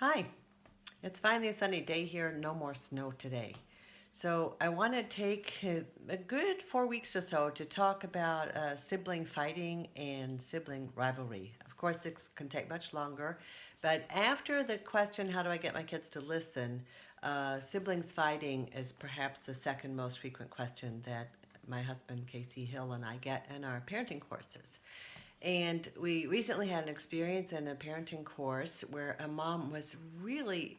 Hi, it's finally a sunny day here, no more snow today. So, I want to take a good 4 weeks or so to talk about sibling fighting and sibling rivalry. Of course, this can take much longer, but after the question, how do I get my kids to listen? Siblings fighting is perhaps the second most frequent question that my husband, Casey Hill, and I get in our parenting courses. And we recently had an experience in a parenting course where a mom was really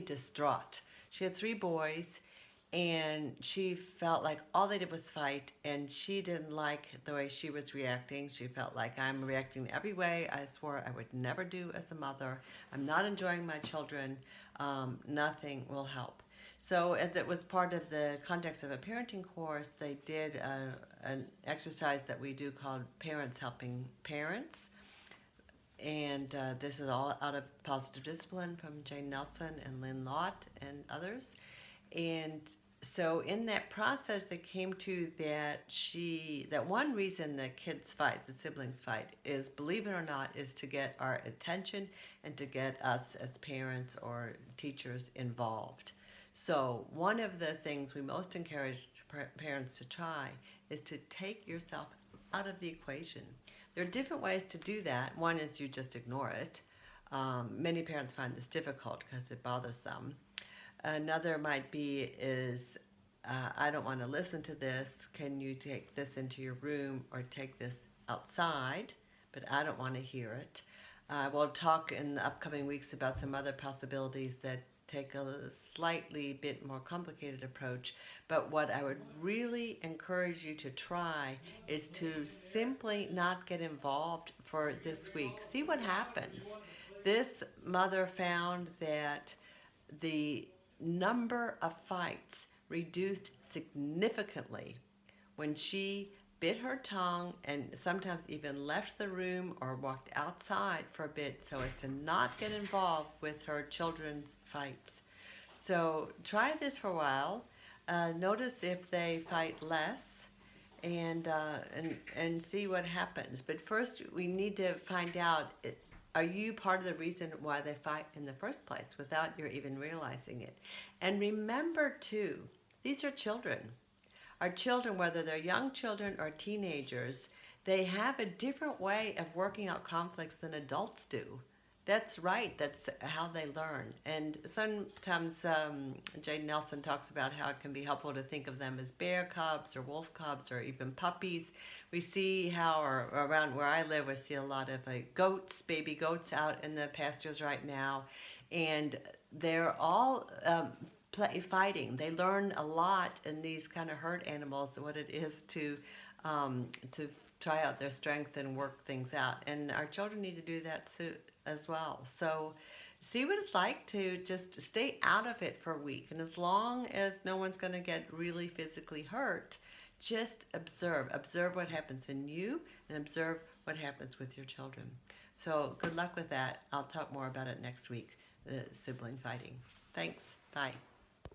distraught. She had three boys, and she felt like all they did was fight, and she didn't like the way she was reacting. She felt like, I'm reacting every way I swore I would never do as a mother. I'm not enjoying my children. Nothing will help. So, as it was part of the context of a parenting course, they did an exercise that we do called Parents Helping Parents. And this is all out of Positive Discipline from Jane Nelson and Lynn Lott and others. And so in that process, they came to that one reason the kids fight, the siblings fight, is, believe it or not, is to get our attention and to get us as parents or teachers involved. So one of the things we most encourage parents to try is to take yourself out of the equation. There are different ways to do that. One is you just ignore it. Many parents find this difficult because it bothers them. Another might be is, I don't want to listen to this. Can you take this into your room or take this outside? But I don't want to hear it. We'll talk in the upcoming weeks about some other possibilities that take a slightly bit more complicated approach. But what I would really encourage you to try is to simply not get involved for this week. See what happens. This mother found that the number of fights reduced significantly when she bit her tongue and sometimes even left the room or walked outside for a bit so as to not get involved with her children's fights. So try this for a while. Notice if they fight less and see what happens. But first, we need to find out, are you part of the reason why they fight in the first place without your even realizing it? And remember, too, these are children. Our children, whether they're young children or teenagers, they have a different way of working out conflicts than adults do. That's right. That's how they learn. And sometimes Jane Nelson talks about how it can be helpful to think of them as bear cubs or wolf cubs or even puppies. We see how, or around where I live, we see a lot of goats, baby goats out in the pastures right now. And they're all fighting. They learn a lot in these kind of herd animals, what it is to try out their strength and work things out. And our children need to do that as well. So see what it's like to just stay out of it for a week. And as long as no one's going to get really physically hurt, just observe. Observe what happens in you and observe what happens with your children. So good luck with that. I'll talk more about it next week, the sibling fighting. Thanks. Bye.